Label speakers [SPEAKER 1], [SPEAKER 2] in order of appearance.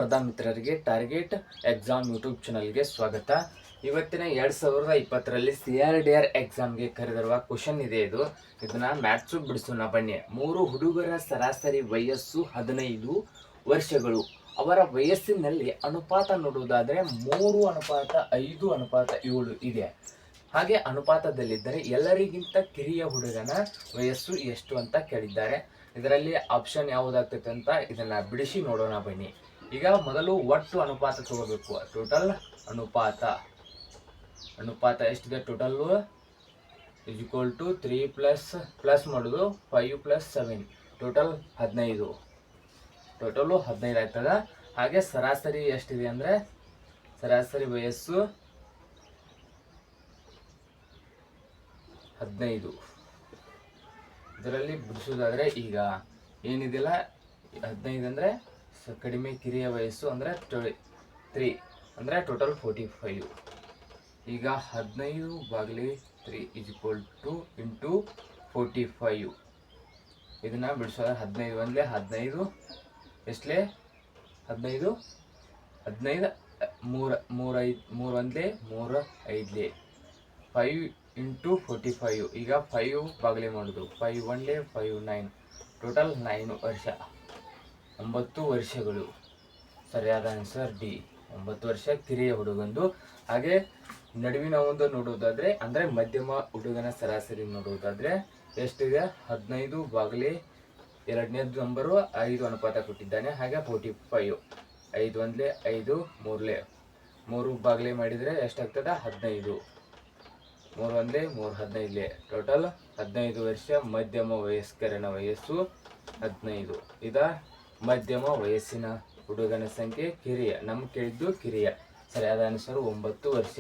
[SPEAKER 1] ಸ್ಪರ್ಧಾ ಮಿತ್ರರಿಗೆ target exam YouTube ಚಾನಲ್ಗೆ ಸ್ವಾಗತ. ಇವತ್ತಿನ 2020ರಲ್ಲಿ CRDR ಎಕ್ಸಾಮ್ಗೆ ಕರೆದಿರುವ ಕ್ವಶನ್ ಇದೆ. ಇದನ್ನ ಮ್ಯಾಥ್ಸು ಬಿಡಿಸೋಣ ಬನ್ನಿ. 3 ಹುಡುಗರ ಸರಾಸರಿ ವಯಸ್ಸು 15 ವರ್ಷಗಳು. ಅವರ ವಯಸ್ಸಿನಲ್ಲಿ ಅನುಪಾತ ನೋಡುವುದಾದರೆ 3:5:7 ಇದೆ. ಹಾಗೆ ಅನುಪಾತದಲ್ಲಿದ್ದರೆ ಎಲ್ಲರಿಗಿಂತ ಕಿರಿಯ ಹುಡುಗನ ವಯಸ್ಸು ಎಷ್ಟು ಅಂತ ಕೇಳಿದ್ದಾರೆ. ಇದರಲ್ಲಿ ಆಪ್ಷನ್ ಯಾವುದಾಗ್ತೈತೆ ಅಂತ ಇದನ್ನ ಬಿಡಿಸಿ ನೋಡೋಣ ಬನ್ನಿ. ಈಗ ಮೊದಲು ಒಟ್ಟು ಅನುಪಾತ ತಗೋಬೇಕು. ಟೋಟಲ್ ಅನುಪಾತ ಎಷ್ಟಿದೆ? ಟೋಟಲ್ = 3 ಪ್ಲಸ್ ಮಾಡೋದು 5 + 7 ಟೋಟಲ್ 15. ಟೋಟಲು 15 ಆಗ್ತದ. ಹಾಗೆ ಸರಾಸರಿ ಎಷ್ಟಿದೆ ಅಂದರೆ ಸರಾಸರಿ ವಯಸ್ಸು 15. ಇದರಲ್ಲಿ ಬಿಡಿಸೋದಾದ್ರೆ ಈಗ ಏನಿದೆಯಲ್ಲ 15 ಅಂದರೆ ಕಡಿಮೆ ಕಿರಿಯ ವಯಸ್ಸು ಅಂದರೆ 3 ಅಂದರೆ ಟೋಟಲ್ 45. ಈಗ 15/3 = 45. ಇದನ್ನ ಬಿಡಿಸೋದ್ರೆ 15 ಒಂದ್ಲೆ 15 ಎಷ್ಟಲೇ 15 15 3 ಒಂದ್ಲೆ 3 5 5 × 45. ಈಗ 5 ಬಾಗಿಲೆ ಮಾಡೋದು 5 1 5 9 ಟೋಟಲ್ 9 ವರ್ಷ. 9 ವರ್ಷಗಳು. ಸರಿಯಾದ ಆನ್ಸರ್ ಡಿ, 9 ವರ್ಷ ಕಿರಿಯ ಹುಡುಗಂದು. ಹಾಗೆ ನಡುವಿನ ಒಂದು ನೋಡುವುದಾದ್ರೆ ಅಂದರೆ ಮಧ್ಯಮ ಹುಡುಗನ ಸರಾಸರಿ ನೋಡುವುದಾದ್ರೆ ಎಷ್ಟಿದೆ? 15/2ನೇ ನಂಬರು 5 ಅನುಪಾತ ಕೊಟ್ಟಿದ್ದಾನೆ. ಹಾಗೆ 45. 5 ಒಂದ್ಲೆ 5 3 ಬಾಗಿಲೆ ಮಾಡಿದರೆ ಎಷ್ಟಾಗ್ತದೆ? 15. 3 ಒಂದ್ಲೆ 3 15 ಟೋಟಲ್ 15 ವರ್ಷ. ಮಧ್ಯಮ ವಯಸ್ಕರನ ವಯಸ್ಸು 15. ಇದ ಮಧ್ಯಮ ವಯಸ್ಸಿನ ಹುಡುಗನ ಸಂಖ್ಯೆ. ಕಿರಿಯ ಕೇಳಿದ್ದು ಕಿರಿಯ. ಸರಿಯಾದ ಆನ್ಸರ್ 9 ವರ್ಷ.